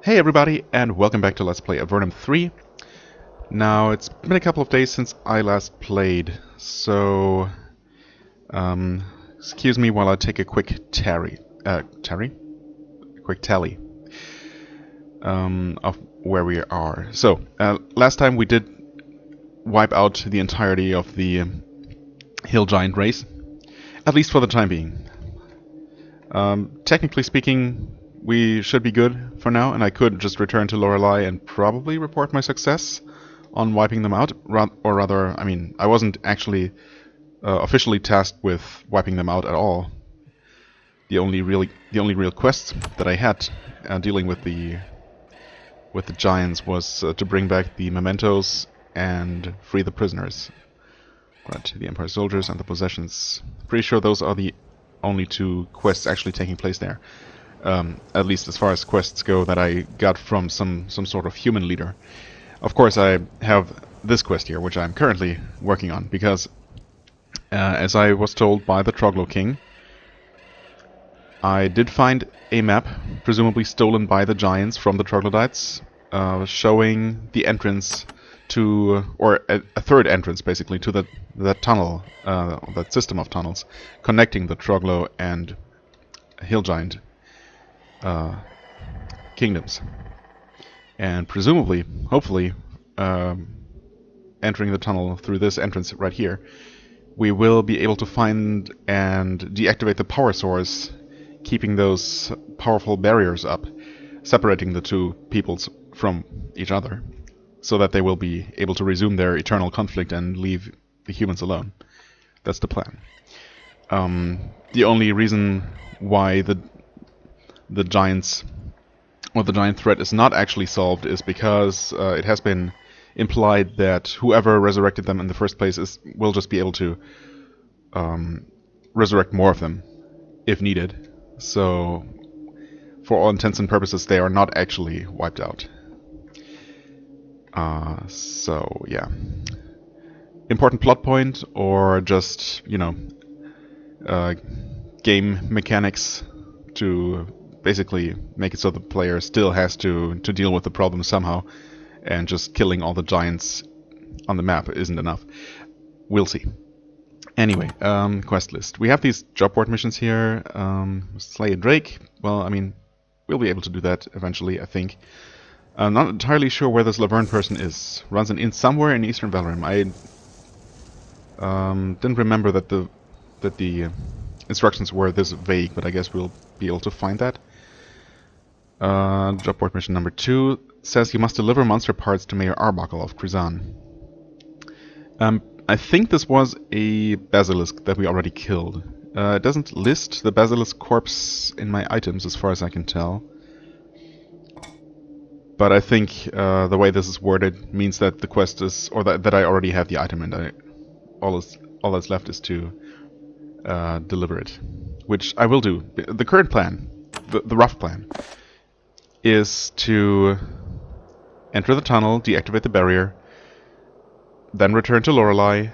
Hey everybody, and welcome back to Let's Play Avernum 3. Now, it's been a couple of days since I last played, so excuse me while I take a quick tally of where we are. So, last time we did wipe out the entirety of the hill giant race, at least for the time being. Technically speaking, we should be good for now, and I could just return to Lorelei and probably report my success on wiping them out. Or rather, I mean, I wasn't actually officially tasked with wiping them out at all. The only real quest that I had dealing with the giants was to bring back the mementos and free the prisoners. Right, the Empire soldiers and the possessions. Pretty sure those are the only two quests actually taking place there. At least as far as quests go that I got from some sort of human leader. Of course, I have this quest here, which I'm currently working on, because as I was told by the Troglo King, I did find a map, presumably stolen by the giants from the troglodytes, showing the entrance to, or a third entrance basically, to that tunnel, that system of tunnels, connecting the Troglo and hill giant kingdoms, and presumably, hopefully, entering the tunnel through this entrance right here, we will be able to find and deactivate the power source, keeping those powerful barriers up, separating the two peoples from each other, so that they will be able to resume their eternal conflict and leave the humans alone. That's the plan. The only reason why the giant threat is not actually solved is because it has been implied that whoever resurrected them in the first place will just be able to resurrect more of them if needed. So, for all intents and purposes, they are not actually wiped out. So, yeah. Important plot point, or just, you know, game mechanics to basically make it so the player still has to deal with the problem somehow, and just killing all the giants on the map isn't enough. We'll see. Anyway, quest list. We have these job board missions here. Slay a Drake. Well, I mean, we'll be able to do that eventually, I think. I'm not entirely sure where this Laverne person is. Runs an inn somewhere in Eastern Valorem. I didn't remember that the instructions were this vague, but I guess we'll be able to find that. Job board mission number 2 says you must deliver monster parts to Mayor Arbuckle of Krizan. I think this was a basilisk that we already killed. It doesn't list the basilisk corpse in my items as far as I can tell. But I think the way this is worded means that the quest is, or that I already have the item, and all that's left is to deliver it, which I will do. The current plan, the rough plan, is to enter the tunnel, deactivate the barrier, then return to Lorelei,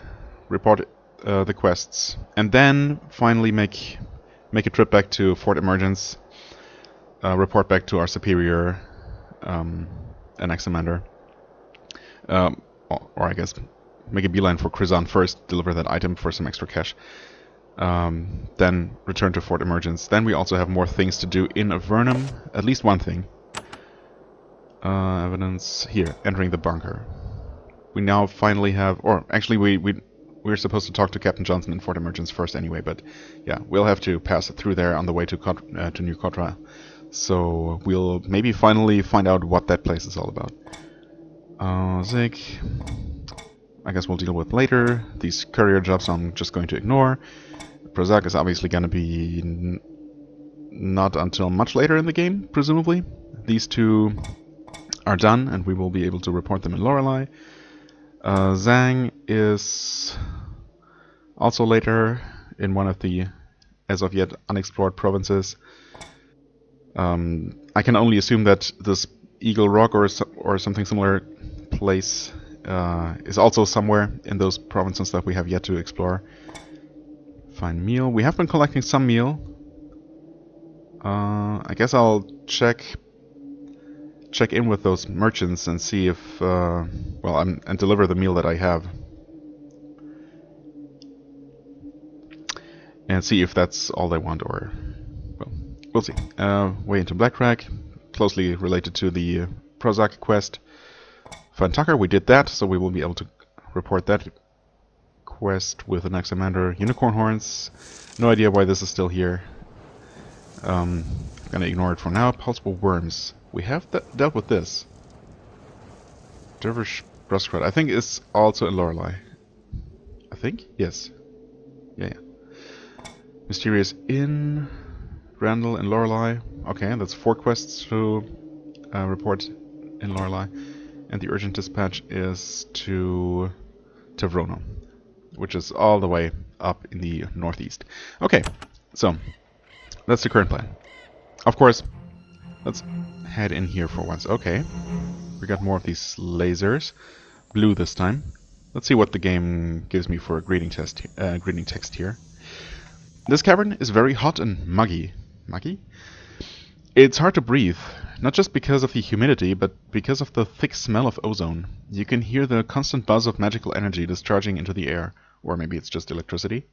report the quests, and then finally make a trip back to Fort Emergence, report back to our superior, Anaximander, or I guess make a beeline for Krizan first, deliver that item for some extra cash, then return to Fort Emergence. Then we also have more things to do in Avernum, at least one thing. Evidence here, entering the bunker. We now finally have, or actually we're supposed to talk to Captain Johnson in Fort Emergence first anyway, but yeah, we'll have to pass through there on the way to New Cotra. So we'll maybe finally find out what that place is all about. Zig, I guess we'll deal with later. These courier jobs I'm just going to ignore. Prozac is obviously going to be not until much later in the game, presumably. These two are done, and we will be able to report them in Lorelei. Zhang is also later in one of the as of yet unexplored provinces. I can only assume that this Eagle Rock or something similar place is also somewhere in those provinces that we have yet to explore. Find meal. We have been collecting some meal. I guess I'll check check in with those merchants and see if, and deliver the meal that I have. And see if that's all they want, or, well, we'll see. Way into Blackrack, closely related to the Prozac quest. Find Tucker, we did that, so we will be able to report that quest with an Anaximander. Unicorn Horns, no idea why this is still here. Gonna ignore it for now. Pulsable Worms, we have dealt with this. Dervish Bruskrat, I think it's also in Lorelei. I think? Yes. Yeah. Mysterious Inn, Randall and Lorelei. Okay, that's 4 quests to report in Lorelei. And the urgent dispatch is to Avernum, which is all the way up in the northeast. Okay, so that's the current plan. Of course, let's head in here for once. Okay, we got more of these lasers. Blue this time. Let's see what the game gives me for a greeting text here. This cavern is very hot and muggy. Muggy? It's hard to breathe, not just because of the humidity, but because of the thick smell of ozone. You can hear the constant buzz of magical energy discharging into the air. Or maybe it's just electricity.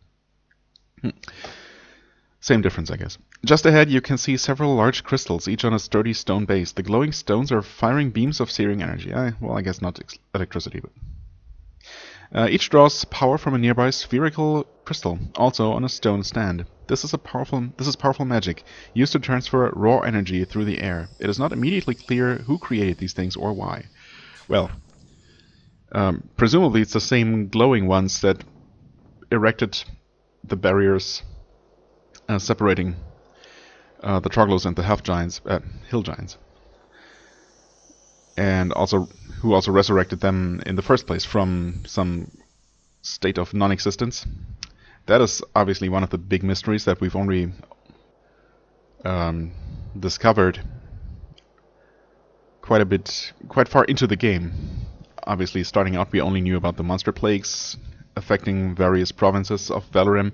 Same difference, I guess. Just ahead you can see several large crystals, each on a sturdy stone base. The glowing stones are firing beams of searing energy. Well, I guess not electricity, but... each draws power from a nearby spherical crystal, also on a stone stand. This is powerful magic, used to transfer raw energy through the air. It is not immediately clear who created these things or why. Well, presumably it's the same glowing ones that erected the barriers separating the Troglos and the hill giants. And who also resurrected them in the first place from some state of non-existence. That is obviously one of the big mysteries that we've only discovered quite far into the game. Obviously, starting out, we only knew about the monster plagues affecting various provinces of Valorim,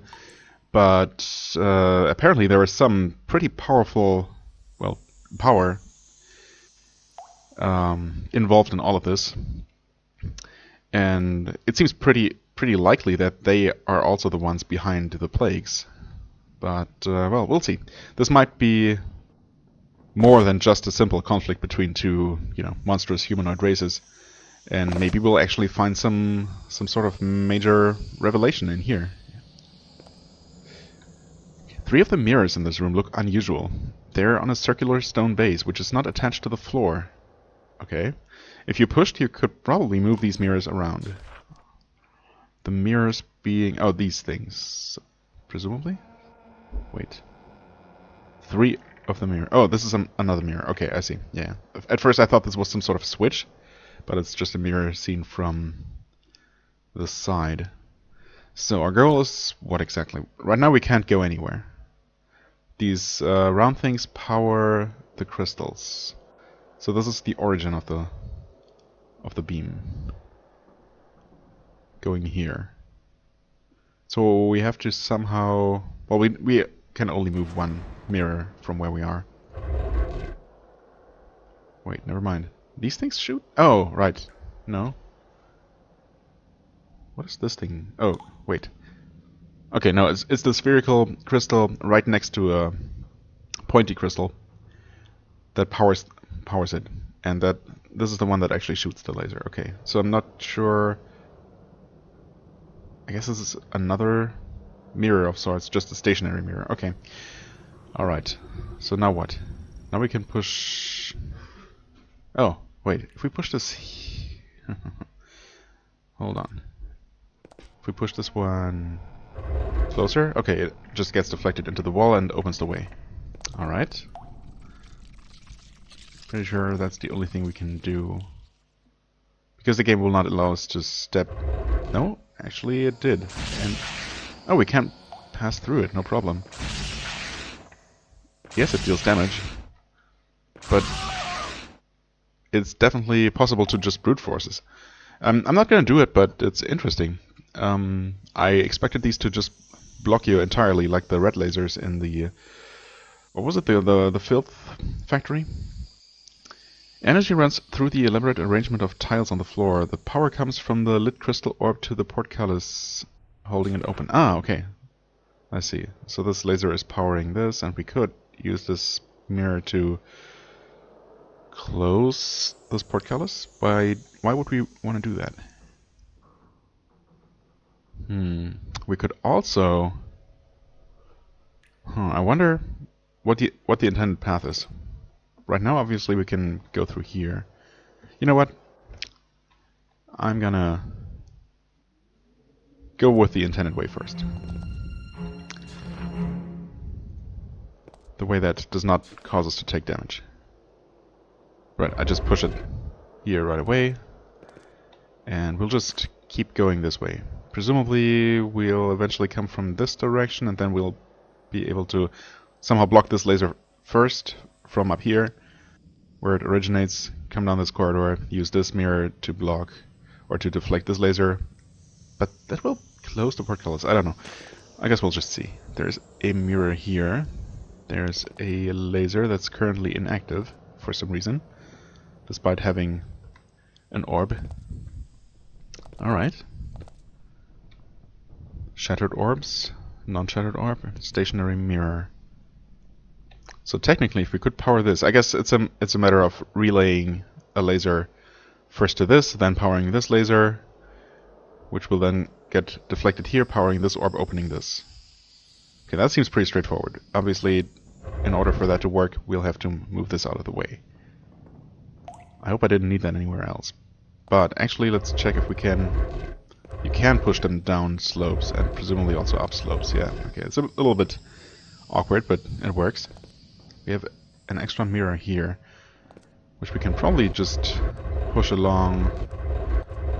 but apparently there is some pretty powerful, power involved in all of this, and it seems pretty likely that they are also the ones behind the plagues. But we'll see. This might be more than just a simple conflict between two, monstrous humanoid races, and maybe we'll actually find some sort of major revelation in here. 3 of the mirrors in this room look unusual. They're on a circular stone base, which is not attached to the floor. Okay. If you pushed, you could probably move these mirrors around. The mirrors being... oh, these things. Presumably? Wait. 3 of the mirror. Oh, this is another mirror. Okay, I see. Yeah. At first I thought this was some sort of switch, but it's just a mirror seen from the side. So our goal is what exactly? Right now we can't go anywhere. These round things power the crystals. So this is the origin of the beam. Going here. So we have to somehow... well, we can only move 1 mirror from where we are. Wait, never mind. These things shoot? Oh, right. No. What is this thing? Oh, wait. Okay, no, it's the spherical crystal right next to a pointy crystal that powers it, and this is the one that actually shoots the laser. Okay, so I'm not sure. I guess this is another mirror of sorts, just a stationary mirror. Okay. Alright. So now what? Now we can push... oh, wait. If we push this... hold on. If we push this one closer... okay, it just gets deflected into the wall and opens the way. Alright. Pretty sure that's the only thing we can do. Because the game will not allow us to step... no? Actually it did. And... oh, we can't pass through it, no problem. Yes, it deals damage. But... it's definitely possible to just brute forces. I'm not gonna do it, but it's interesting. I expected these to just block you entirely, like the red lasers in the... what was it? The filth factory? Energy runs through the elaborate arrangement of tiles on the floor. The power comes from the lit crystal orb to the portcullis, holding it open. Ah, okay. I see. So this laser is powering this, and we could use this mirror to close this portcullis. Why would we want to do that? We could also... I wonder what the intended path is. Right now, obviously, we can go through here. You know what? I'm gonna go with the intended way first. The way that does not cause us to take damage. Right, I just push it here right away. And we'll just keep going this way. Presumably, we'll eventually come from this direction, and then we'll be able to somehow block this laser first from up here, where it originates, come down this corridor, use this mirror to block or to deflect this laser. But that will close the portcullis. I don't know. I guess we'll just see. There's a mirror here. There's a laser that's currently inactive for some reason, despite having an orb. Alright. Shattered orbs, non-shattered orb, stationary mirror. So technically, if we could power this, I guess it's a matter of relaying a laser first to this, then powering this laser, which will then get deflected here, powering this orb, opening this. Okay, that seems pretty straightforward. Obviously, in order for that to work, we'll have to move this out of the way. I hope I didn't need that anywhere else. But actually, let's check if we can... You can push them down slopes, and presumably also up slopes, yeah. Okay, it's a little bit awkward, but it works. We have an extra mirror here, which we can probably just push along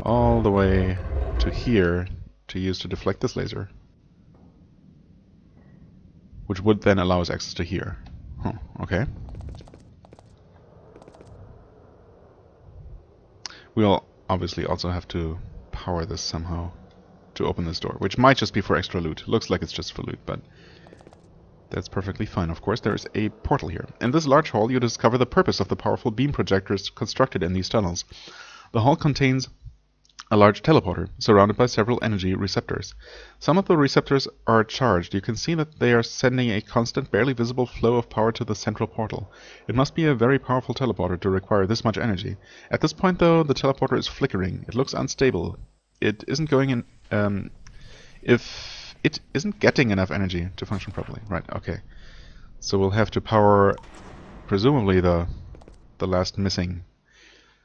all the way to here to use to deflect this laser. Which would then allow us access to here. Huh, okay. We'll obviously also have to power this somehow to open this door, which might just be for extra loot. Looks like it's just for loot, but that's perfectly fine. Of course, there's a portal here. In this large hall, you discover the purpose of the powerful beam projectors constructed in these tunnels. The hall contains a large teleporter, surrounded by several energy receptors. Some of the receptors are charged. You can see that they are sending a constant, barely visible flow of power to the central portal. It must be a very powerful teleporter to require this much energy. At this point, though, the teleporter is flickering. It looks unstable. It isn't going in... if it isn't getting enough energy to function properly. Right, okay. So we'll have to power, presumably, the last missing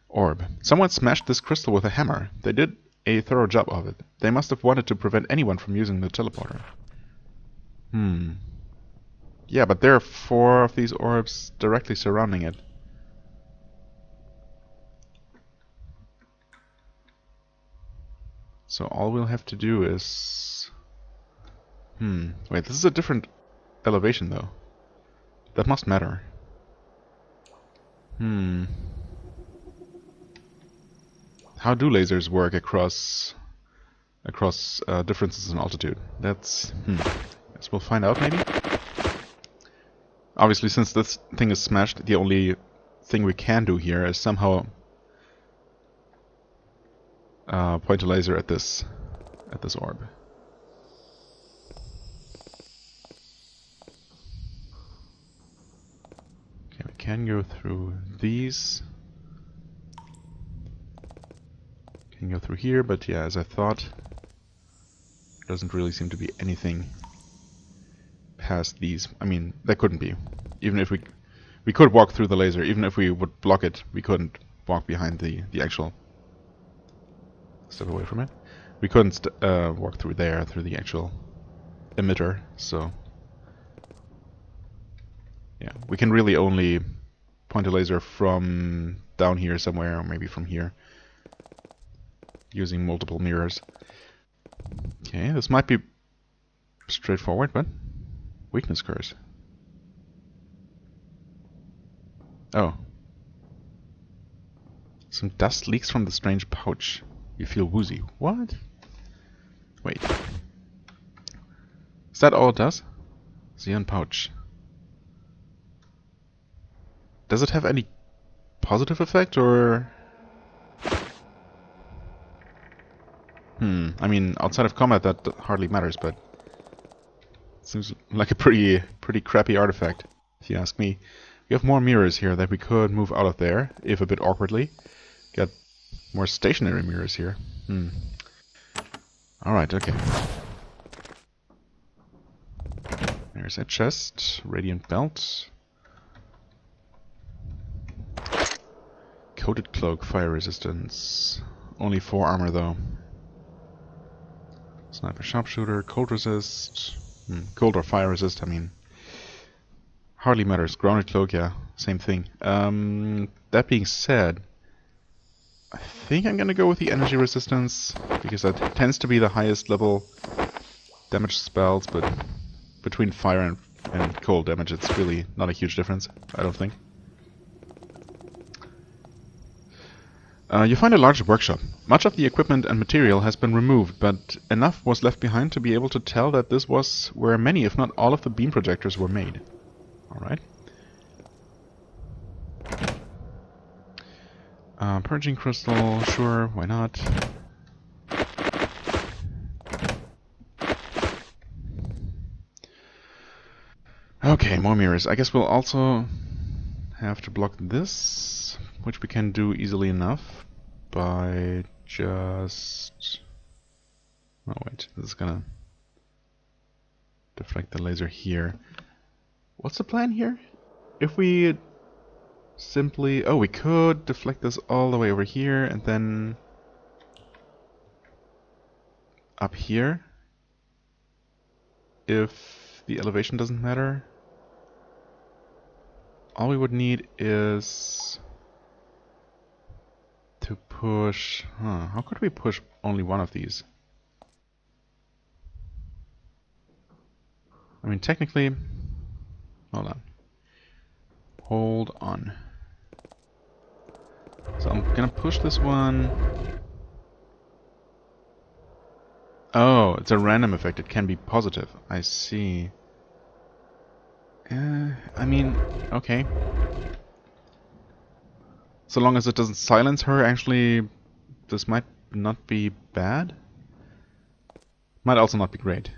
orb. Someone smashed this crystal with a hammer. They did a thorough job of it. They must have wanted to prevent anyone from using the teleporter. Yeah, but there are 4 of these orbs directly surrounding it. So all we'll have to do is... Wait, this is a different elevation, though. That must matter. How do lasers work across differences in altitude? That's... Guess we'll find out, maybe? Obviously, since this thing is smashed, the only thing we can do here is somehow point a laser at this orb. Okay, we can go through these. Can go through here, but yeah, as I thought, there doesn't really seem to be anything past these. I mean, there couldn't be. Even if we could walk through the laser, even if we would block it, we couldn't walk behind the actual... Step away from it. We couldn't walk through there, through the actual emitter, so... Yeah, we can really only point a laser from down here somewhere, or maybe from here, using multiple mirrors. Okay, this might be straightforward, but weakness curse. Oh. Some dust leaks from the strange pouch. You feel woozy. What? Wait. Is that all it does? Xeon pouch. Does it have any positive effect, or... I mean, outside of combat that hardly matters, but... Seems like a pretty crappy artifact, if you ask me. We have more mirrors here that we could move out of there, if a bit awkwardly. Got more stationary mirrors here. Alright, okay. There's a chest, radiant belt. Coated cloak, fire resistance. Only 4 armor though. Sniper sharpshooter, cold resist. Cold or fire resist, I mean. Hardly matters. Grounded cloak, yeah, same thing. That being said, I think I'm gonna go with the energy resistance, because that tends to be the highest level damage spells, but between fire and cold damage it's really not a huge difference, I don't think. You find a large workshop. Much of the equipment and material has been removed, but enough was left behind to be able to tell that this was where many, if not all, of the beam projectors were made. Alright. Purging crystal, sure, why not? Okay, more mirrors. I guess we'll also have to block this, which we can do easily enough by just... Oh wait, this is gonna deflect the laser here. What's the plan here? If we simply... Oh, we could deflect this all the way over here and then up here, if the elevation doesn't matter. All we would need is to push... how could we push only one of these? I mean, technically... Hold on. Hold on. So I'm gonna push this one. Oh, it's a random effect. It can be positive. I see. I mean, okay. So long as it doesn't silence her, actually, this might not be bad. Might also not be great.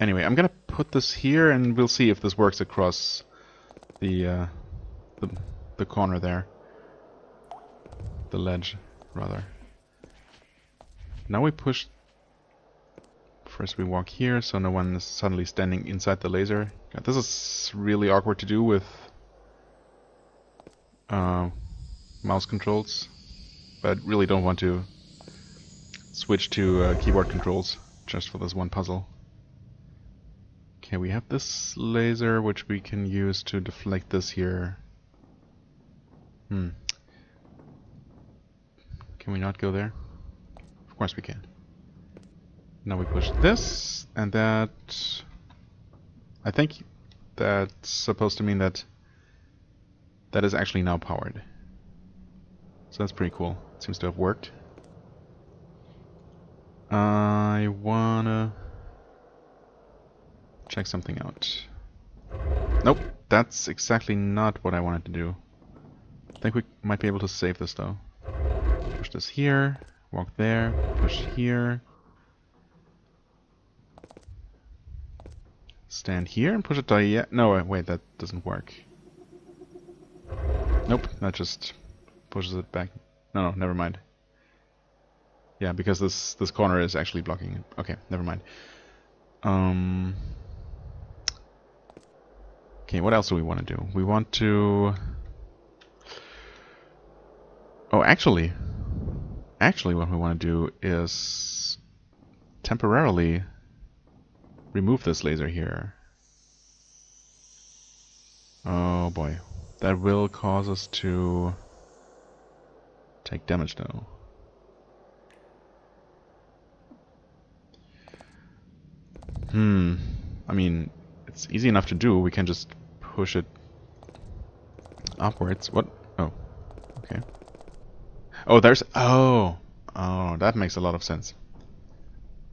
Anyway, I'm gonna put this here, and we'll see if this works across the corner there. The ledge, rather. Now we push... First we walk here, so no one is suddenly standing inside the laser. God, this is really awkward to do with mouse controls, but really don't want to switch to keyboard controls just for this one puzzle. Okay, we have this laser which we can use to deflect this here. Can we not go there? Of course we can. Now we push this, and that... I think that's supposed to mean that that is actually now powered. So that's pretty cool. It seems to have worked. I wanna check something out. Nope, that's exactly not what I wanted to do. I think we might be able to save this though. Push this here, walk there, push here. Stand here and push it no, wait, that doesn't work. Nope, that just pushes it back. No, never mind. Yeah, because this corner is actually blocking it. Okay, never mind. Okay, what else do we want to do? We want to... Oh, actually what we want to do is temporarily remove this laser here. Oh boy. That will cause us to take damage though. I mean, it's easy enough to do. We can just push it upwards. What? Oh. Okay. Oh, there's... Oh, that makes a lot of sense.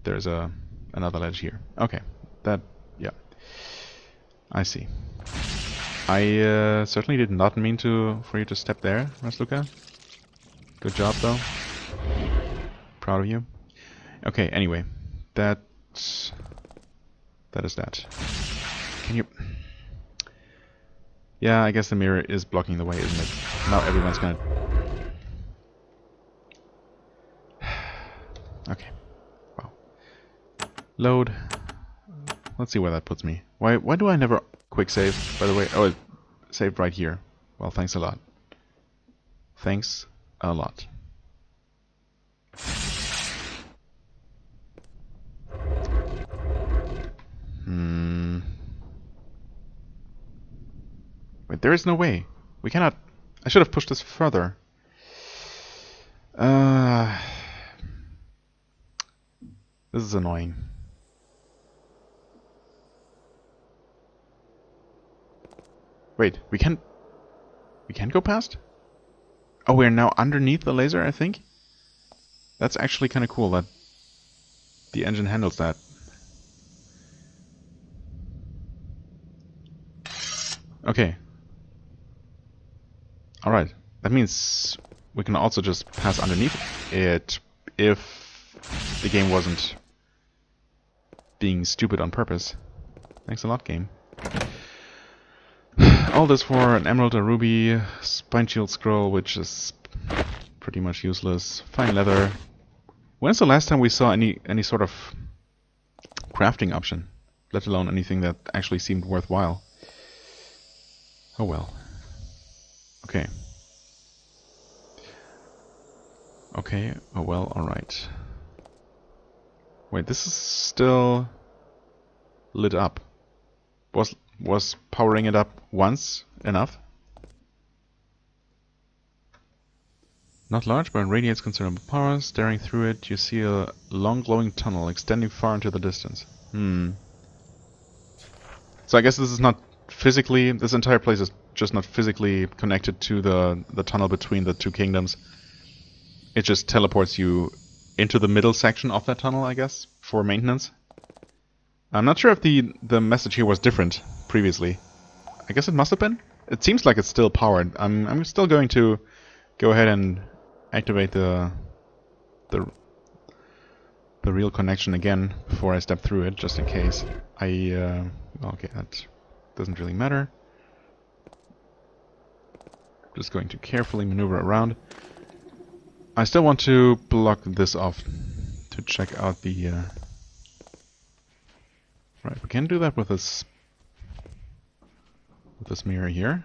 There's another ledge here. Okay. That... Yeah. I see. I certainly did not mean for you to step there, Rasluka. Good job, though. Proud of you. Okay, anyway. That is that. Can you... Yeah, I guess the mirror is blocking the way, isn't it? Now everyone's gonna... Okay. Wow. Load. Let's see where that puts me. Why do I never quick save, by the way? Oh, it saved right here. Well, thanks a lot. Thanks a lot. Wait, there is no way. We cannot... I should have pushed this further. This is annoying. Wait, we can go past? Oh, we're now underneath the laser, I think? That's actually kind of cool that the engine handles that. Okay. Alright. That means we can also just pass underneath it if the game wasn't being stupid on purpose. Thanks a lot, game. All this for an emerald, a ruby, spine shield scroll, which is pretty much useless. Fine leather. When's the last time we saw any sort of crafting option? Let alone anything that actually seemed worthwhile. Oh well. Okay. Okay, oh well, alright. Wait, this is still lit up. Was powering it up once enough? Not large, but radiates considerable power. Staring through it, you see a long glowing tunnel extending far into the distance. So I guess this is not physically... This entire place is just not physically connected to the tunnel between the two kingdoms. It just teleports you into the middle section of that tunnel, I guess, for maintenance. I'm not sure if the message here was different previously. I guess it must have been. It seems like it's still powered. I'm still going to go ahead and activate the real connection again before I step through it, just in case. Okay, that doesn't really matter. Just going to carefully maneuver around. I still want to block this off to check out the... Right, we can do that with this mirror here.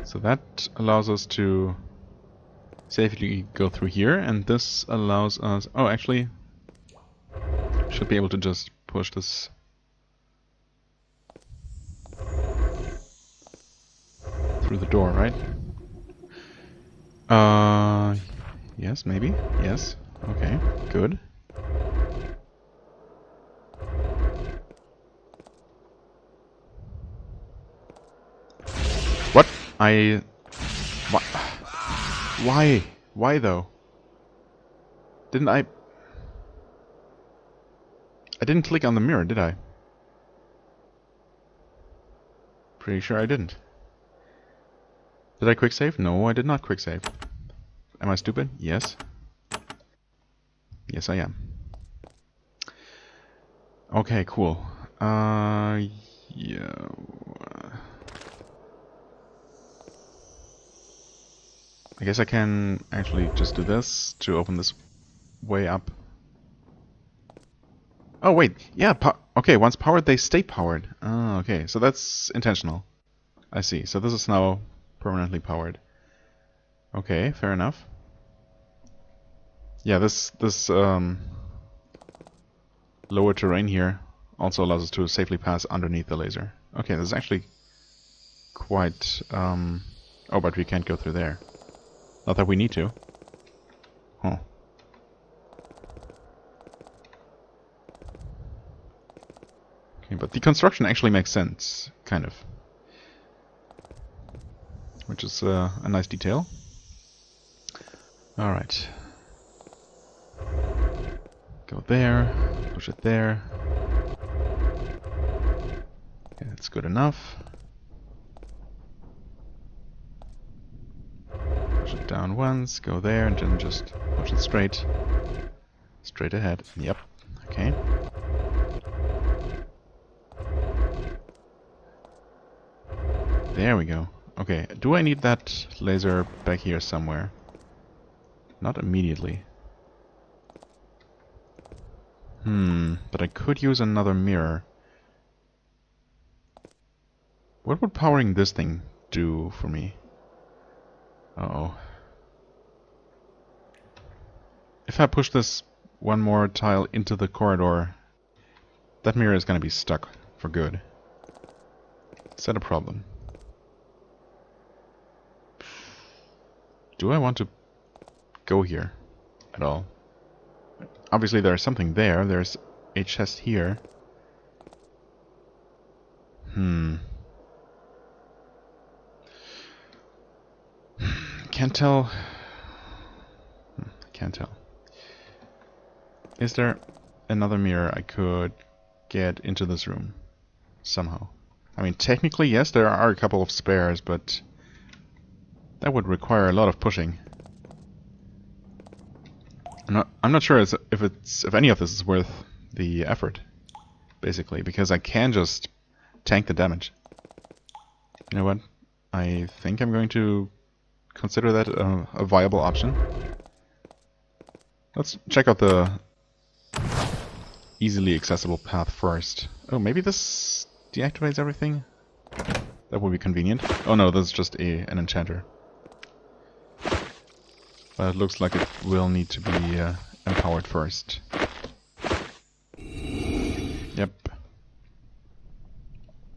So that allows us to safely go through here, and this allows us... Oh, actually, should be able to just push this through the door, right? Yes, maybe. Yes. Okay, good. What? Why? Why though? Didn't I didn't click on the mirror, did I? Pretty sure I didn't. Did I quick save? No, I did not quick save. Am I stupid? Yes. Yes, I am. Okay, cool. Yeah. I guess I can actually just do this to open this way up. Oh, wait. Yeah, okay, once powered, they stay powered. Oh, okay, so that's intentional. I see. So this is now permanently powered. Okay, fair enough. Yeah, this lower terrain here also allows us to safely pass underneath the laser. Okay, this is actually quite... Oh, but we can't go through there. Not that we need to. Huh. Okay, but the construction actually makes sense, kind of. Which is a nice detail. Alright. Go there, push it there. Okay, that's good enough. Push it down once, go there, and then just push it straight. Straight ahead. Yep. Okay. There we go. Okay, do I need that laser back here somewhere? Not immediately. But I could use another mirror. What would powering this thing do for me? Uh-oh. If I push this one more tile into the corridor, that mirror is going to be stuck for good. Is that a problem? Do I want to go here at all? Obviously there's something there. There's a chest here. Can't tell. Can't tell. Is there another mirror I could get into this room somehow? I mean, technically, yes, there are a couple of spares, but that would require a lot of pushing. I'm not sure if any of this is worth the effort, basically, because I can just tank the damage. You know what? I think I'm going to consider that a viable option. Let's check out the easily accessible path first. Oh, maybe this deactivates everything? That would be convenient. Oh no, this is just an enchanter. But it looks like it will need to be empowered first. Yep.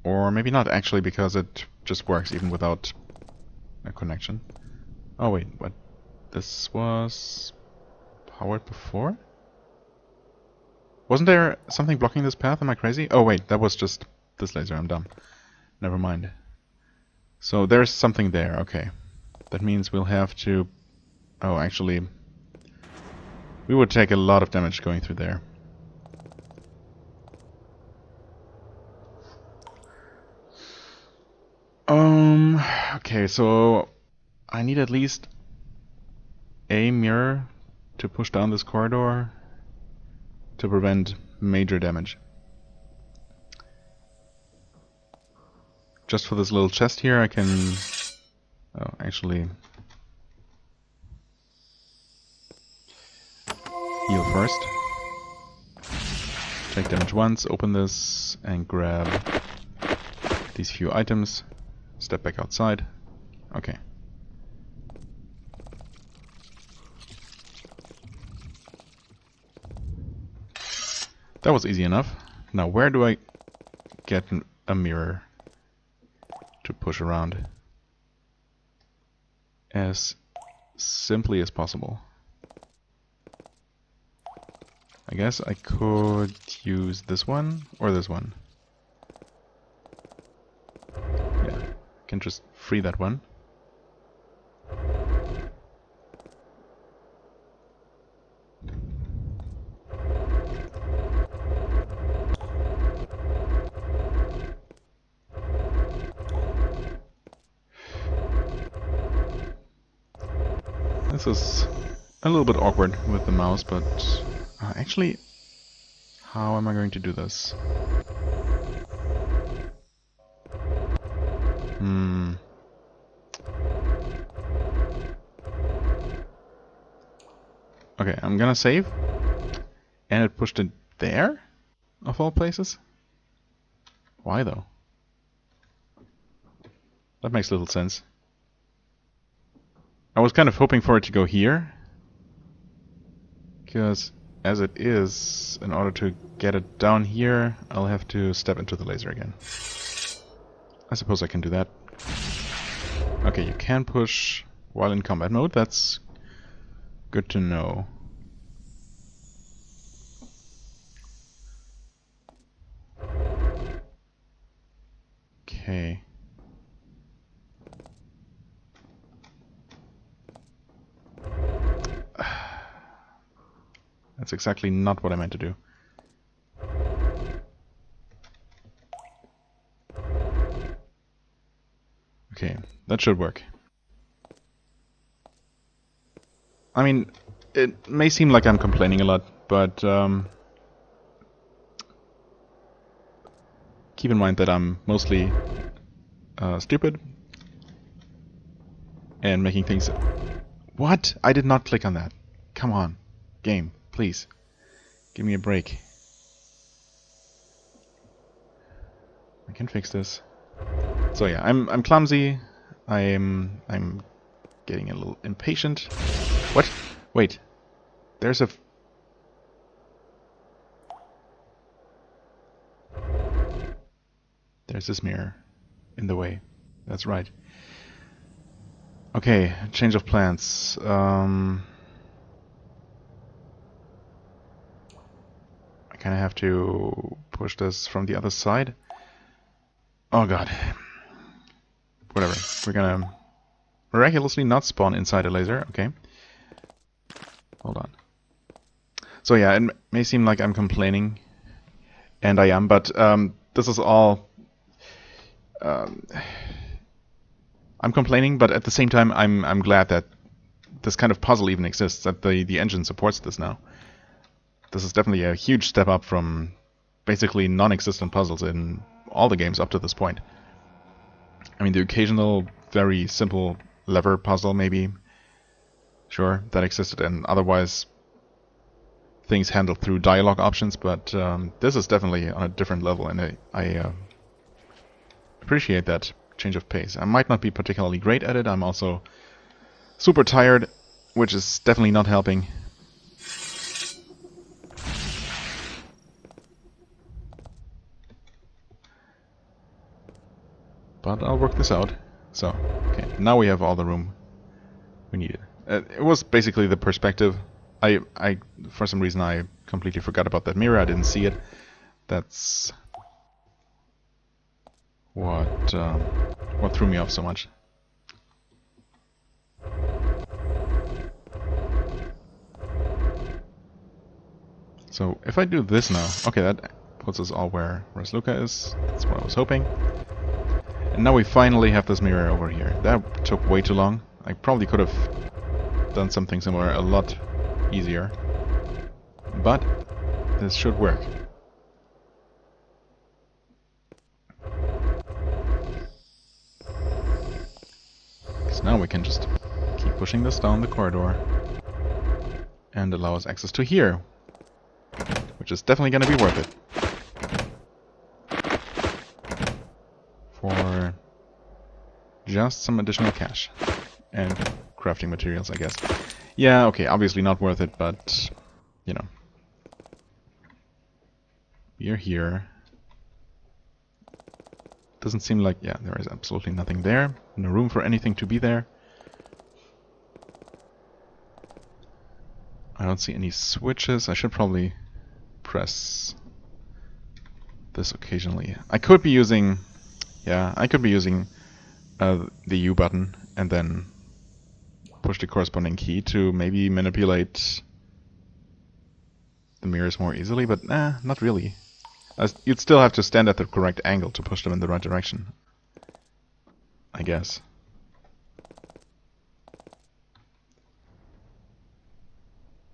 Or maybe not actually, because it just works even without a connection. Oh wait, what? This was powered before? Wasn't there something blocking this path? Am I crazy? Oh wait, that was just this laser. I'm dumb. Never mind. So there's something there. Okay. That means we'll have to... Oh, actually... We would take a lot of damage going through there. Okay, so... I need at least a mirror to push down this corridor to prevent major damage. Just for this little chest here, I can... Oh, actually... Heal first. Take damage once, open this, and grab these few items. Step back outside. Okay. That was easy enough. Now, where do I get a mirror to push around as simply as possible? I guess I could use this one or this one. Yeah, I can just free that one. This is a little bit awkward with the mouse, but actually, how am I going to do this? Okay, I'm gonna save. And it pushed it there? Of all places? Why though? That makes little sense. I was kind of hoping for it to go here. Because as it is, in order to get it down here, I'll have to step into the laser again. I suppose I can do that. Okay, you can push while in combat mode. That's good to know. Okay. That's That's exactly not what I meant to do. Okay, that should work. I mean, it may seem like I'm complaining a lot, but keep in mind that I'm mostly stupid and making things... What? I did not click on that. Come on. Game, please. Give me a break. I can fix this. So yeah, I'm clumsy. I'm getting a little impatient. What? Wait. There's a... There's this mirror in the way. That's right. Okay, change of plans. I kind of have to push this from the other side. Oh god. Whatever. We're gonna miraculously not spawn inside a laser. Okay. Hold on. So yeah, it may seem like I'm complaining, and I am, but this is all... I'm complaining, but at the same time, I'm glad that this kind of puzzle even exists, that the engine supports this now. This is definitely a huge step up from basically non-existent puzzles in all the games up to this point. I mean, the occasional very simple lever puzzle, maybe, sure, that existed, and otherwise things handled through dialogue options, but this is definitely on a different level, and I appreciate that change of pace. I might not be particularly great at it. I'm also super tired, which is definitely not helping. But I'll work this out. So, okay, now we have all the room we needed. It was basically the perspective. I for some reason I completely forgot about that mirror. I didn't see it. That's what threw me off so much. So if I do this now, okay, that puts us all where Rasluka is. That's what I was hoping. And now we finally have this mirror over here. That took way too long. I probably could have done something similar a lot easier. But this should work. So now we can just keep pushing this down the corridor and allow us access to here, which is definitely going to be worth it. For just some additional cash and crafting materials, I guess. Yeah, okay, obviously not worth it, but, you know. We're here. Doesn't seem like, yeah, there is absolutely nothing there. No room for anything to be there. I don't see any switches. I should probably press this occasionally. I could be using... Yeah, I could be using the U button and then push the corresponding key to maybe manipulate the mirrors more easily, but not really. You'd still have to stand at the correct angle to push them in the right direction, I guess.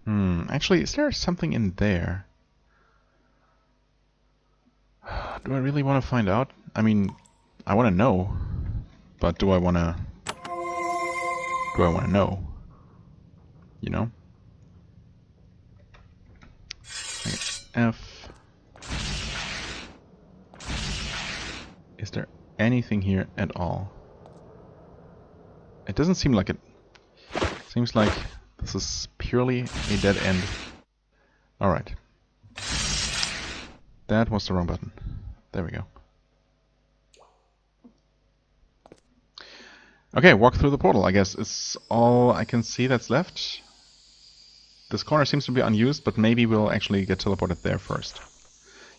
Actually, is there something in there? Do I really want to find out? I mean, I want to know, but do I want to know? You know? F. Is there anything here at all? It doesn't seem like it. Seems like this is purely a dead end. Alright. That was the wrong button. There we go. Okay, walk through the portal. I guess it's all I can see that's left. This corner seems to be unused, but maybe we'll actually get teleported there first.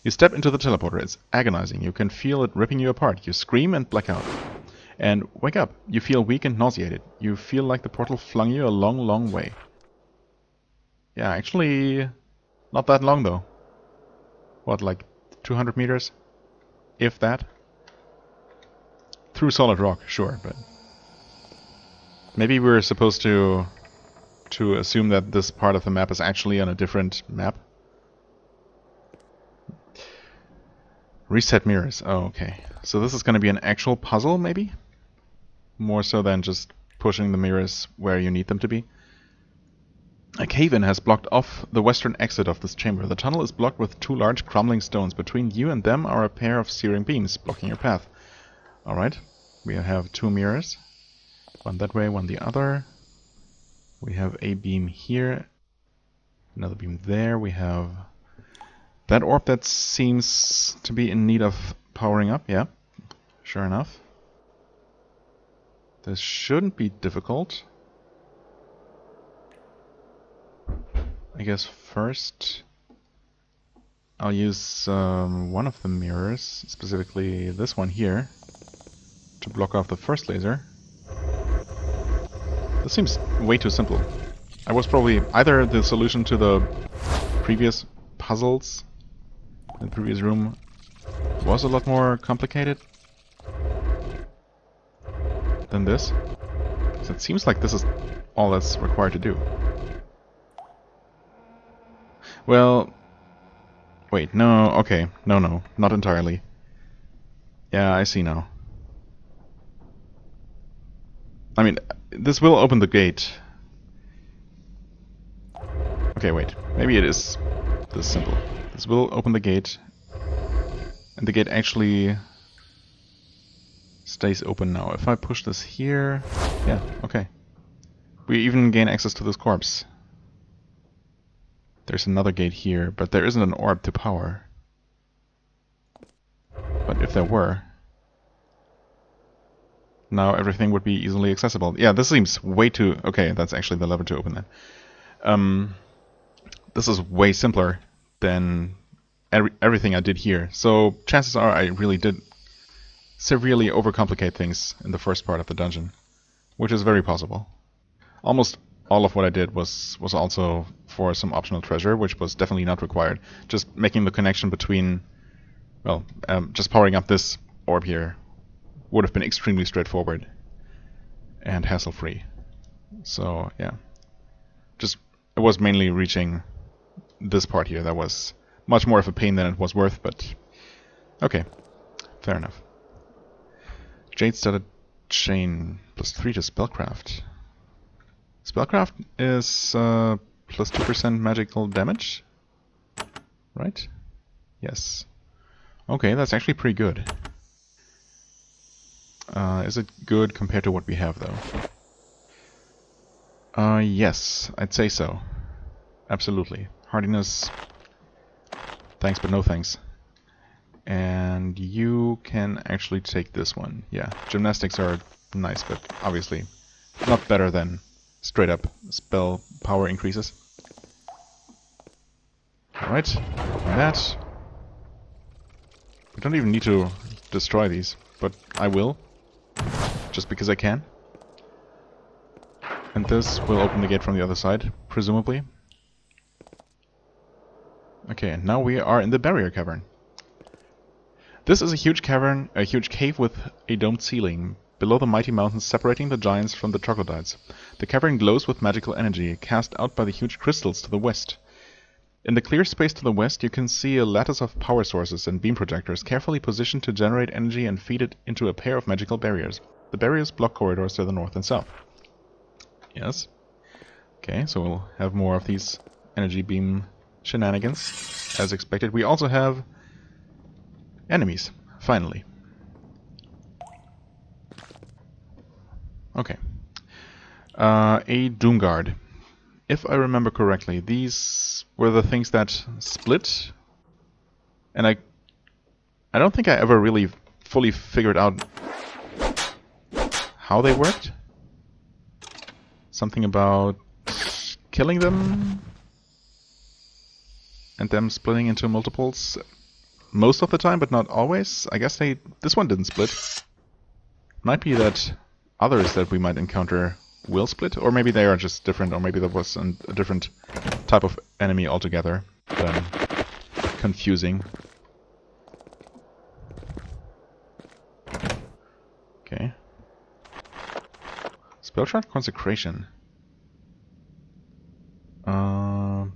You step into the teleporter. It's agonizing. You can feel it ripping you apart. You scream and black out. And wake up. You feel weak and nauseated. You feel like the portal flung you a long, long way. Yeah, actually, Not that long though. What, like 200 meters? If that? Through solid rock, sure, but... Maybe we're supposed to assume that this part of the map is actually on a different map. Reset mirrors. Oh, okay. So this is going to be an actual puzzle, maybe? More so than just pushing the mirrors where you need them to be. A cave-in has blocked off the western exit of this chamber. The tunnel is blocked with 2 large crumbling stones. Between you and them are a pair of searing beams blocking your path. Alright, we have 2 mirrors. One that way, one the other. We have a beam here. Another beam there. We have that orb that seems to be in need of powering up. Yeah, sure enough. This shouldn't be difficult. I guess first I'll use one of the mirrors, specifically this one here, to block off the first laser. This seems way too simple. I was probably either the solution to the previous puzzles in the previous room was a lot more complicated than this. So it seems like this is all that's required to do. Well, wait, no, okay, no, not entirely. Yeah, I see now. I mean, this will open the gate. Okay, wait, maybe it is this simple. This will open the gate, and the gate actually stays open now. If I push this here, yeah, okay. We even gain access to this corpse. There's another gate here, but there isn't an orb to power. But if there were, now everything would be easily accessible. Yeah, this seems way too... Okay, that's actually the lever to open that. This is way simpler than everything I did here. So chances are I really did severely overcomplicate things in the first part of the dungeon, which is very possible. Almost all of what I did was also for some optional treasure, which was definitely not required. Just making the connection between, well, just powering up this orb here would have been extremely straightforward and hassle-free. So, yeah. Just, it was mainly reaching this part here that was much more of a pain than it was worth, but okay, fair enough. Jade-studded chain, +3 to spellcraft. Spellcraft is plus 2% magical damage, right? Yes. Okay, that's actually pretty good. Is it good compared to what we have, though? Yes, I'd say so. Absolutely. Hardiness, thanks but no thanks. And you can actually take this one. Yeah, gymnastics are nice, but obviously not better than straight up spell power increases. Alright, that. We don't even need to destroy these, but I will. Just because I can. And this will open the gate from the other side, presumably. Okay, and now we are in the barrier cavern. This is a huge cavern, a huge cave with a domed ceiling, below the mighty mountains separating the giants from the troglodytes. The cavern glows with magical energy, cast out by the huge crystals to the west. In the clear space to the west, you can see a lattice of power sources and beam projectors carefully positioned to generate energy and feed it into a pair of magical barriers. The barriers block corridors to the north and south. Yes. Okay, so we'll have more of these energy beam shenanigans, as expected. We also have enemies, finally. Okay. A Doomguard. If I remember correctly, these were the things that split, and I don't think I ever really fully figured out how they worked. Something about killing them and them splitting into multiples most of the time, but not always. I guess this one didn't split. Might be that others that we might encounter will split, or maybe they are just different, or maybe there was a different type of enemy altogether. than confusing. Okay. Spellshard Consecration.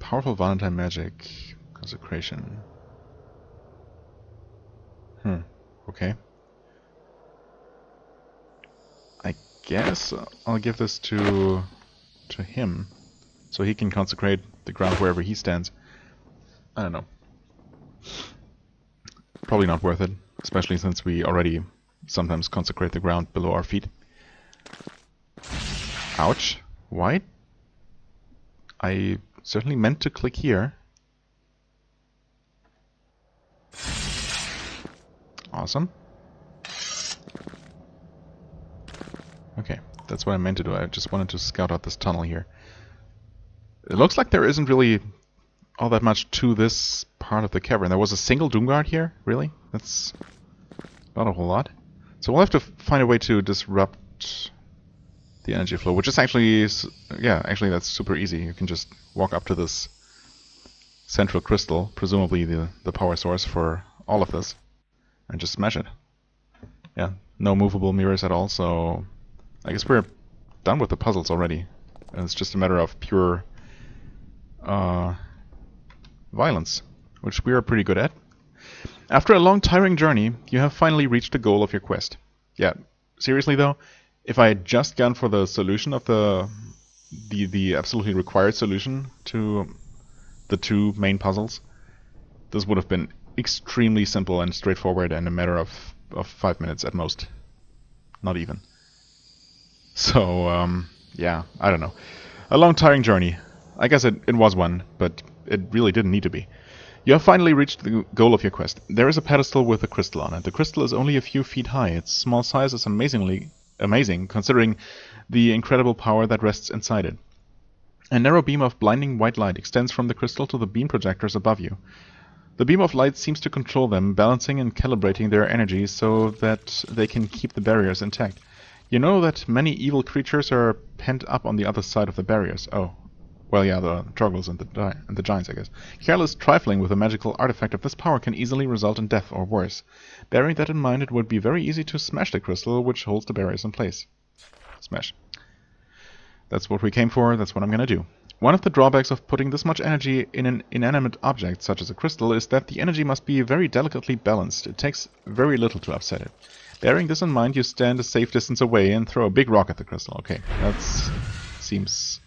Powerful Valentine magic. Consecration. Okay. I guess I'll give this to him, so he can consecrate the ground wherever he stands. I don't know. Probably not worth it, especially since we already sometimes consecrate the ground below our feet. Ouch. Why? I certainly meant to click here. Awesome. Okay, that's what I meant to do. I just wanted to scout out this tunnel here. It looks like there isn't really all that much to this part of the cavern. There was a single Doomguard here? Really? That's not a whole lot. So we'll have to find a way to disrupt the energy flow, which is actually, yeah, actually that's super easy. You can just walk up to this central crystal, presumably the power source for all of this, and just smash it. Yeah, no movable mirrors at all, so I guess we're done with the puzzles already. And it's just a matter of pure violence, which we are pretty good at. After a long, tiring journey, you have finally reached the goal of your quest. Yeah, seriously though, if I had just gone for the solution of the absolutely required solution to the two main puzzles, this would have been extremely simple and straightforward and a matter of 5 minutes at most. Not even. So, yeah, I don't know. A long, tiring journey. I guess it was one, but it really didn't need to be. You have finally reached the goal of your quest. There is a pedestal with a crystal on it. The crystal is only a few feet high. Its small size is amazing, considering the incredible power that rests inside it. A narrow beam of blinding white light extends from the crystal to the beam projectors above you. The beam of light seems to control them, balancing and calibrating their energy so that they can keep the barriers intact. You know that many evil creatures are pent up on the other side of the barriers. Oh. Well, yeah, the Troggles and the Giants, I guess. Careless trifling with a magical artifact of this power can easily result in death or worse. Bearing that in mind, it would be very easy to smash the crystal which holds the barriers in place. Smash. That's what we came for, that's what I'm gonna do. One of the drawbacks of putting this much energy in an inanimate object, such as a crystal, is that the energy must be very delicately balanced. It takes very little to upset it. Bearing this in mind, you stand a safe distance away and throw a big rock at the crystal. Okay, that seems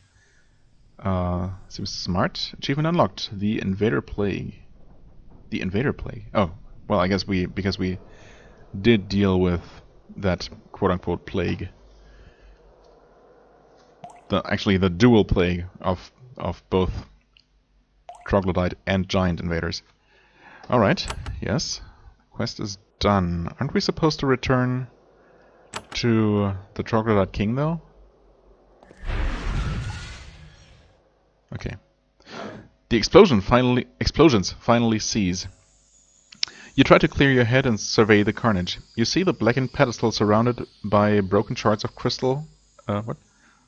smart. Achievement unlocked. The Invader Plague. The Invader Plague. Oh, well, I guess because we did deal with that quote-unquote plague. Actually, the dual plague of both troglodyte and giant invaders. All right. Yes. Quest is done. Aren't we supposed to return to the troglodyte king though? Okay. The explosions finally cease. You try to clear your head and survey the carnage. You see the blackened pedestal surrounded by broken shards of crystal.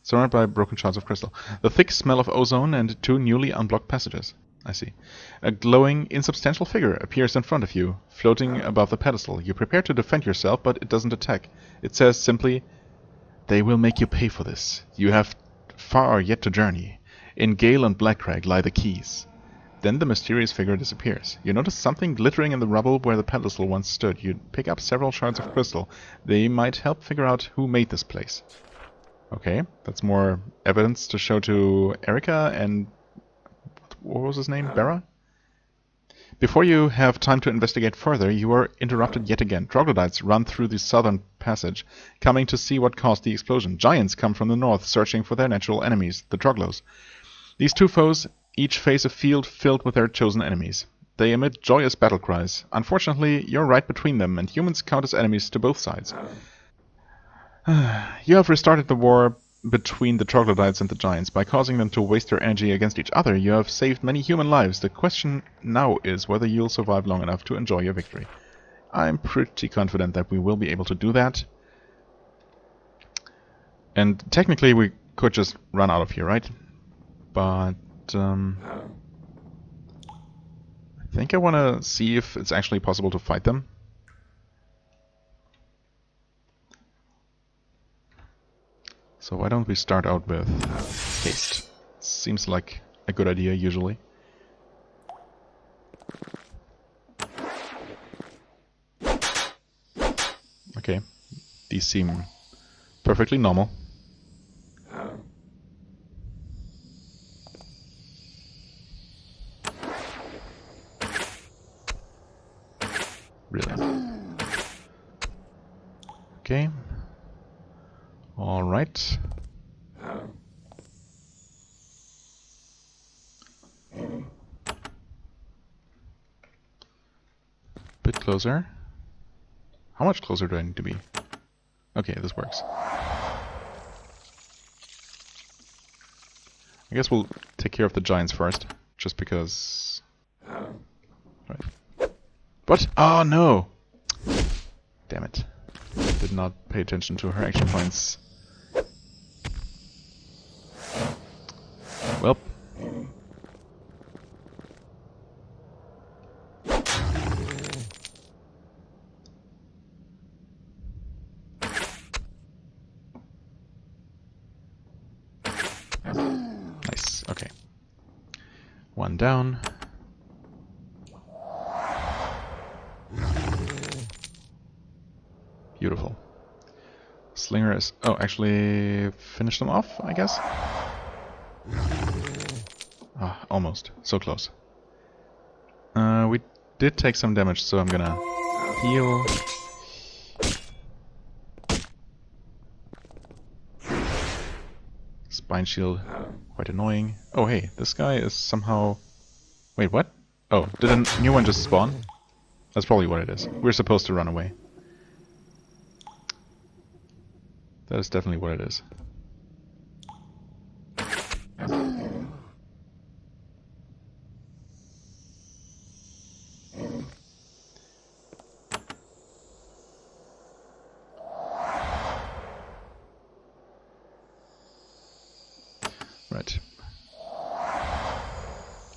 Surrounded by broken shards of crystal. The thick smell of ozone and two newly unblocked passages. I see. A glowing, insubstantial figure appears in front of you, floating above the pedestal. You prepare to defend yourself, but it doesn't attack. It says simply, "They will make you pay for this. You have far yet to journey. In Gale and Blackcrag lie the keys." Then the mysterious figure disappears. You notice something glittering in the rubble where the pedestal once stood. You pick up several shards of crystal. They might help figure out who made this place. Okay, that's more evidence to show to Erica and... what was his name? Bera? Before you have time to investigate further, you are interrupted yet again. Troglodytes run through the southern passage, coming to see what caused the explosion. Giants come from the north, searching for their natural enemies, the Troglos. These two foes each face a field filled with their chosen enemies. They emit joyous battle cries. Unfortunately, you're right between them, and humans count as enemies to both sides. You have restarted the war between the troglodytes and the giants. By causing them to waste their energy against each other, you have saved many human lives. The question now is whether you'll survive long enough to enjoy your victory. I'm pretty confident that we will be able to do that. And technically we could just run out of here, right? But I think I want to see if it's actually possible to fight them. So why don't we start out with haste? Seems like a good idea usually. Okay, these seem perfectly normal. Really? Okay. All right. Bit closer. How much closer do I need to be? Okay, this works. I guess we'll take care of the giants first, just because... Right. What? Oh no! Damn it. Did not pay attention to her action points. Well. Nice, okay. One down. Beautiful. Slinger is... Oh, actually finish them off, I guess? Ah, almost. So close. We did take some damage, so I'm gonna heal. Spine shield, quite annoying. Oh hey, this guy is somehow... Wait, what? Oh, did a new one just spawn? That's probably what it is. We're supposed to run away. That is definitely what it is. Right.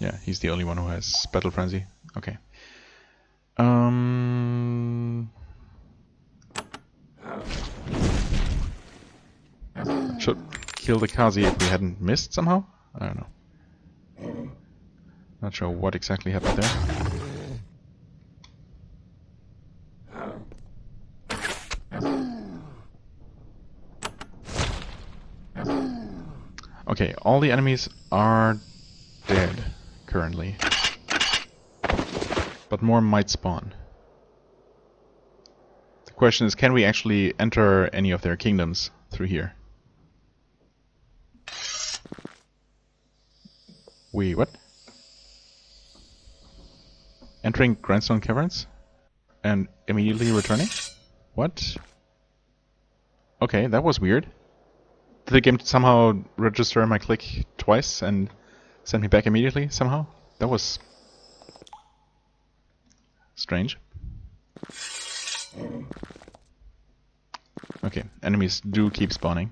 Yeah, he's the only one who has Battle Frenzy. Okay. Should kill the Kazi if we hadn't missed somehow? I don't know. Not sure what exactly happened there. Okay, all the enemies are dead currently. But more might spawn. The question is, can we actually enter any of their kingdoms through here? What? Entering Grindstone Caverns? And immediately returning? What? Okay, that was weird. Did the game somehow register my click twice and send me back immediately somehow? That was... strange. Okay, enemies do keep spawning.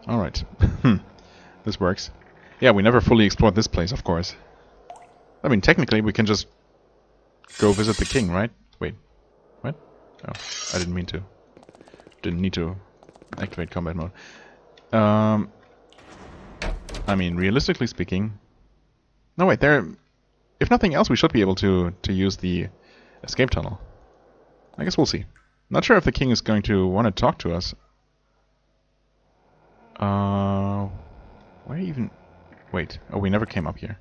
Alright. This works. Yeah, we never fully explored this place, of course. I mean, technically we can just go visit the king, right? Wait. What? Oh, I didn't mean to. Didn't need to activate combat mode. I mean, realistically speaking... No, wait, there... If nothing else, we should be able to use the escape tunnel. I guess we'll see. Not sure if the king is going to want to talk to us. Where even... Wait, oh, we never came up here.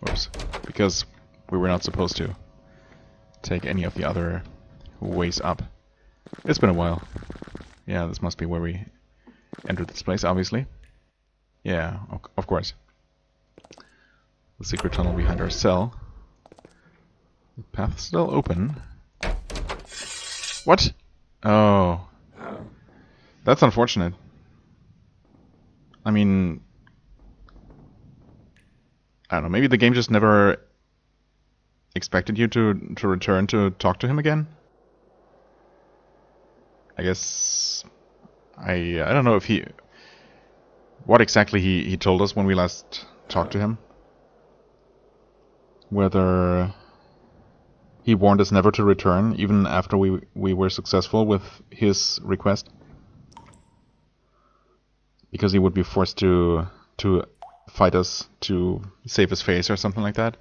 Whoops. Because we were not supposed to take any of the other ways up. It's been a while. Yeah, this must be where we entered this place, obviously. Yeah, of course. The secret tunnel behind our cell. The path's still open. What? Oh. That's unfortunate. I mean... I don't know, maybe the game just never expected you to return to talk to him again. I guess I don't know if what exactly he told us when we last talked to him. Whether he warned us never to return even after we were successful with his request, because he would be forced to fight us to save his face or something like that.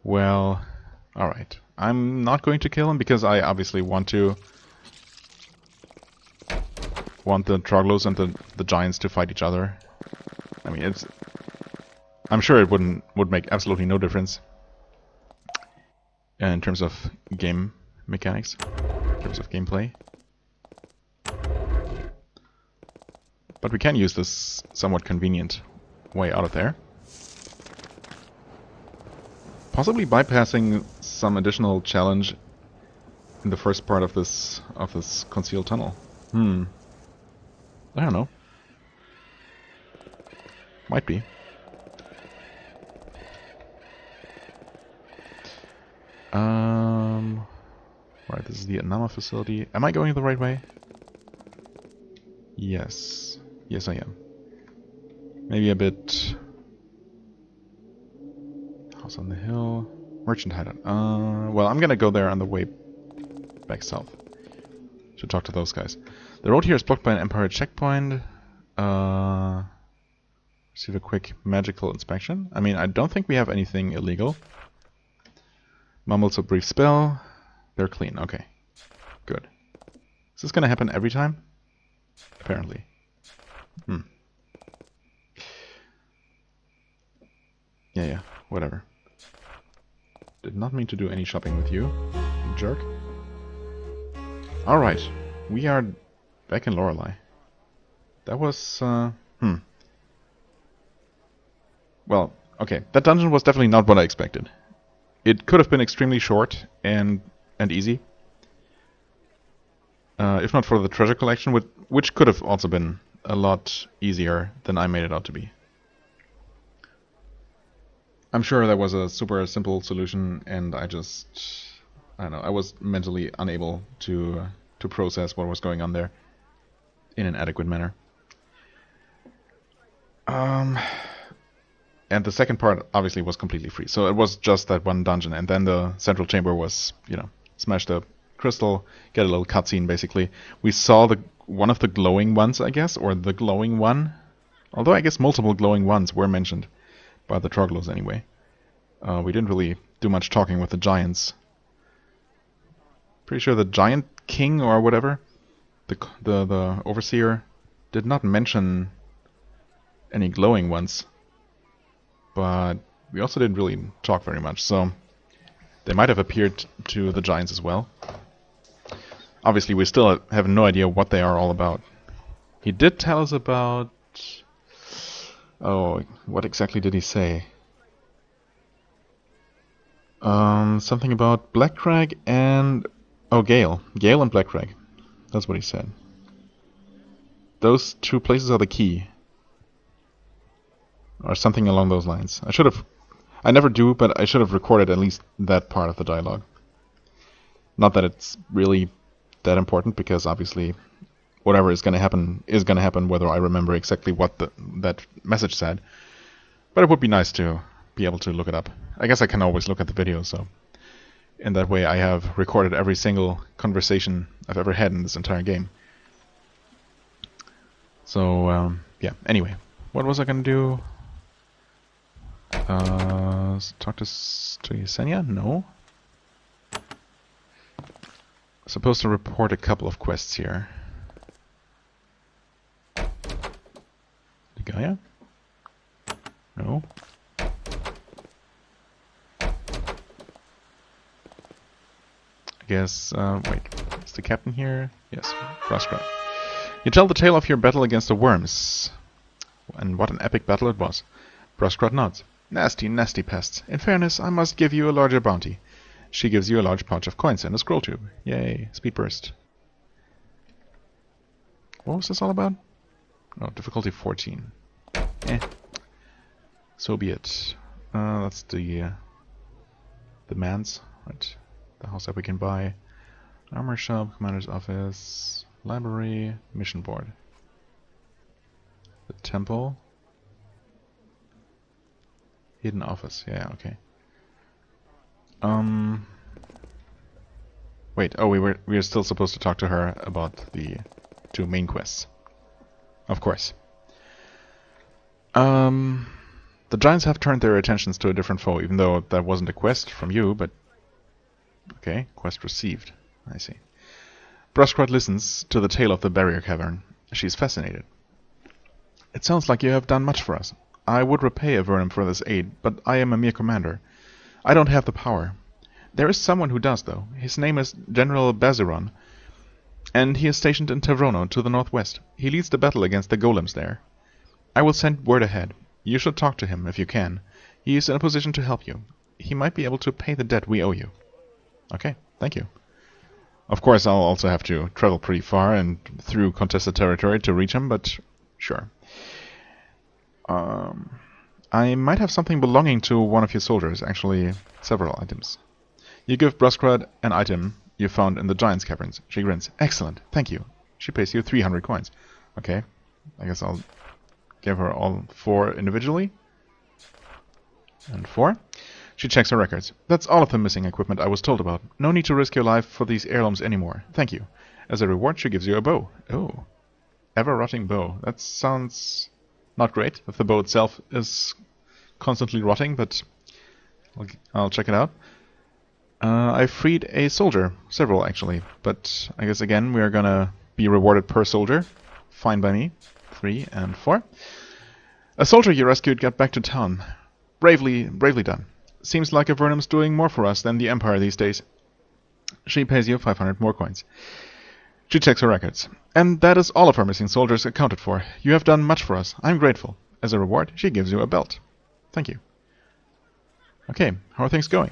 Well, alright. I'm not going to kill him because I obviously want the Troglos and the Giants to fight each other. I mean, I'm sure it would make absolutely no difference in terms of game mechanics, in terms of gameplay. But we can use this somewhat convenient way out of there. Possibly bypassing some additional challenge in the first part of this concealed tunnel. I don't know. Might be. Right, this is the Anama facility. Am I going the right way? Yes. Yes, I am. Maybe a bit... House on the hill. Merchant hideout. Well, I'm gonna go there on the way back south. Should talk to those guys. The road here is blocked by an Empire checkpoint. Receive a quick magical inspection. I mean, I don't think we have anything illegal. Mumbles a brief spell. They're clean. Okay. Good. Is this gonna happen every time? Apparently. Yeah, whatever. Did not mean to do any shopping with you, you jerk. Alright, we are back in Lorelei. That was, Well, okay, that dungeon was definitely not what I expected. It could have been extremely short and easy. If not for the treasure collection, which could have also been a lot easier than I made it out to be. I'm sure there was a super simple solution, and I don't know, I was mentally unable to process what was going on there in an adequate manner. And the second part obviously was completely free, so it was just that one dungeon, and then the central chamber was, you know, smash the crystal, get a little cutscene basically. We saw one of the glowing ones, I guess, or the glowing one. Although I guess multiple glowing ones were mentioned by the Troglos anyway. We didn't really do much talking with the giants. Pretty sure the giant king or whatever, the overseer, did not mention any glowing ones. But we also didn't really talk very much, so they might have appeared to the giants as well. Obviously, we still have no idea what they are all about. He did tell us about... Oh, what exactly did he say? Something about Blackcrag and... Oh, Gale. Gale and Blackcrag. That's what he said. Those two places are the key. Or something along those lines. I never do, but I should have recorded at least that part of the dialogue. Not that it's really that important, because obviously whatever is going to happen whether I remember exactly what that message said. But it would be nice to be able to look it up. I guess I can always look at the video, so in that way I have recorded every single conversation I've ever had in this entire game. So, yeah, anyway. What was I going to do? Talk to Yesenia? No. Supposed to report a couple of quests here. The Gaia? No. I guess, wait, is the captain here? Yes, Frostcrag. You tell the tale of your battle against the worms. And what an epic battle it was. Frostcrag nods. Nasty, nasty pests. In fairness, I must give you a larger bounty. She gives you a large pouch of coins and a scroll tube. Yay, speed burst. What was this all about? Oh, difficulty 14. So be it. That's the demands. Right. The house that we can buy. Armor shop, commander's office, library, mission board. The temple. Hidden office. Yeah, okay. Wait. Oh, we were still supposed to talk to her about the 2 main quests. Of course. The giants have turned their attentions to a different foe, even though that wasn't a quest from you, but... Okay, quest received. I see. Brushcrot listens to the tale of the barrier cavern. She's fascinated. It sounds like you have done much for us. I would repay Avernum for this aid, but I am a mere commander. I don't have the power. There is someone who does, though. His name is General Baziron, and he is stationed in Tavrono, to the northwest. He leads the battle against the golems there. I will send word ahead. You should talk to him, if you can. He is in a position to help you. He might be able to pay the debt we owe you. Okay, thank you. Of course, I'll also have to travel pretty far and through contested territory to reach him, but sure. I might have something belonging to one of your soldiers, actually several items. You give Brushcrot an item you found in the giant's caverns. She grins. Excellent, thank you. She pays you 300 coins. Okay, I guess I'll give her all 4 individually. And 4. She checks her records. That's all of the missing equipment I was told about. No need to risk your life for these heirlooms anymore. Thank you. As a reward, she gives you a bow. Oh. Ever-rotting bow. That sounds not great, if the bow itself is constantly rotting, but I'll check it out. I freed a soldier. Several, actually. But I guess, again, we are gonna be rewarded per soldier. Fine by me. 3 and 4. A soldier you rescued got back to town. Bravely done. Seems like Avernum's doing more for us than the Empire these days. She pays you 500 more coins. She checks her records. And that is all of our missing soldiers accounted for. You have done much for us. I'm grateful. As a reward, she gives you a belt. Thank you. Okay, how are things going?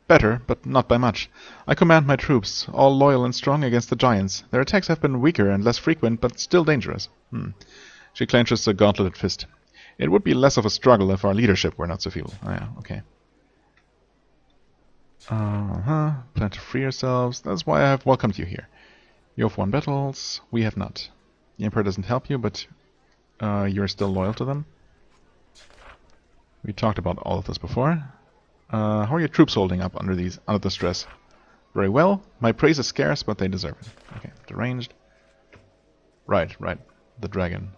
Better, but not by much. I command my troops, all loyal and strong against the giants. Their attacks have been weaker and less frequent, but still dangerous. She clenches a gauntleted fist. It would be less of a struggle if our leadership were not so feeble. Oh yeah, okay. Plan to free ourselves. That's why I have welcomed you here. You have won battles. We have not. The Emperor doesn't help you, but you're still loyal to them. We talked about all of this before. How are your troops holding up under the stress? Very well. My praise is scarce, but they deserve it. Okay, deranged. Right. The dragon.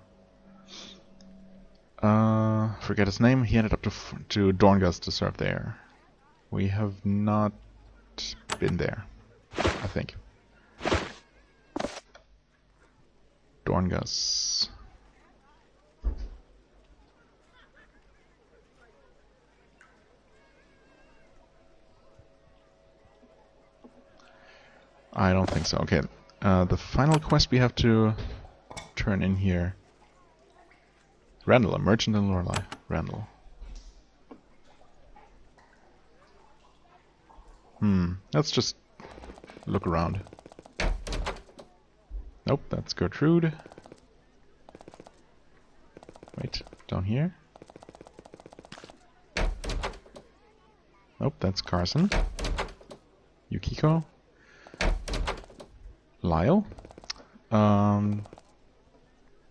Forget his name. He ended up to Dorngus to serve there. We have not been there, I think. Dorngus. I don't think so. Okay, the final quest we have to turn in here. Randall, a merchant in Lorelei. Randall. Let's just look around. Nope, that's Gertrude. Wait, down here? Nope, that's Carson. Yukiko. Lyle. Do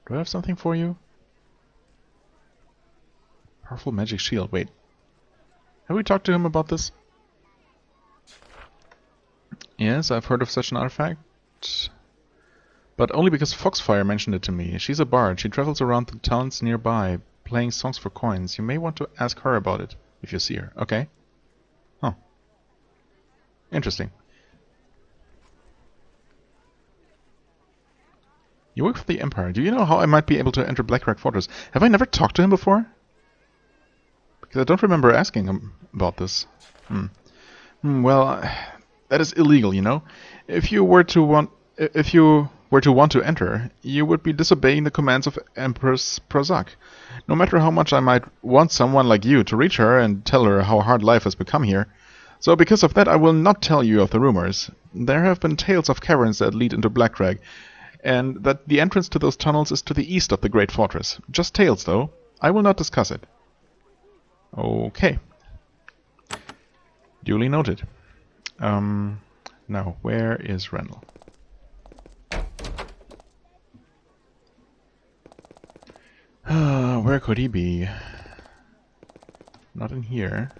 I have something for you? Powerful magic shield. Wait. Have we talked to him about this? Yes, I've heard of such an artifact. But only because Foxfire mentioned it to me. She's a bard. She travels around the towns nearby, playing songs for coins. You may want to ask her about it, if you see her. Okay. Huh. Interesting. You work for the Empire. Do you know how I might be able to enter Blackcrack Fortress? Have I never talked to him before? Because I don't remember asking him about this. Well, that is illegal, you know. If you were to want to enter, you would be disobeying the commands of Empress Prozac. No matter how much I might want someone like you to reach her and tell her how hard life has become here. So because of that, I will not tell you of the rumors. There have been tales of caverns that lead into Blackcrag, and that the entrance to those tunnels is to the east of the Great Fortress. Just tales, though. I will not discuss it. Okay. Duly noted. Now, where is Randall? Where could he be? Not in here.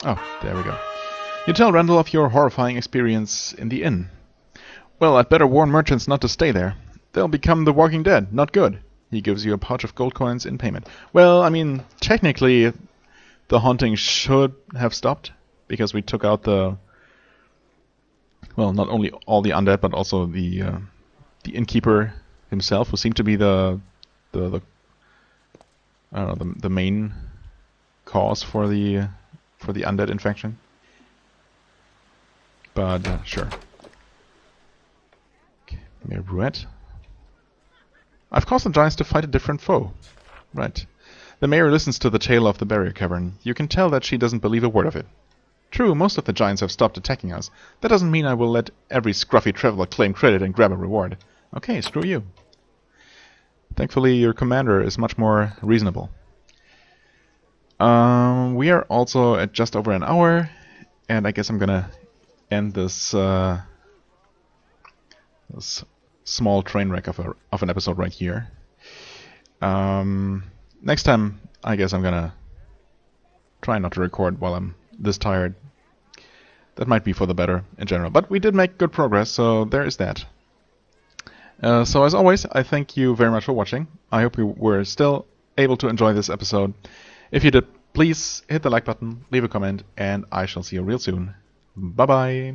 Oh, there we go. You tell Randall of your horrifying experience in the inn. Well, I'd better warn merchants not to stay there. They'll become the Walking Dead. Not good. He gives you a pouch of gold coins in payment. Well, I mean, technically, the haunting should have stopped, because we took out the... Well, not only all the undead, but also the innkeeper himself, who seemed to be the I don't know, the main cause for the undead infection. But sure. Okay, Mayorette. I've caused the giants to fight a different foe. Right. The mayor listens to the tale of the barrier cavern. You can tell that she doesn't believe a word of it. True, most of the giants have stopped attacking us. That doesn't mean I will let every scruffy traveler claim credit and grab a reward. Okay, screw you. Thankfully, your commander is much more reasonable. We are also at just over an hour, and I guess I'm gonna end this, this small train wreck of an episode right here. Next time, I guess I'm gonna try not to record while I'm this tired. That might be for the better in general, but we did make good progress, so there is that. So as always, I thank you very much for watching. I hope you were still able to enjoy this episode. If you did, please hit the like button, leave a comment, and I shall see you real soon. Bye bye!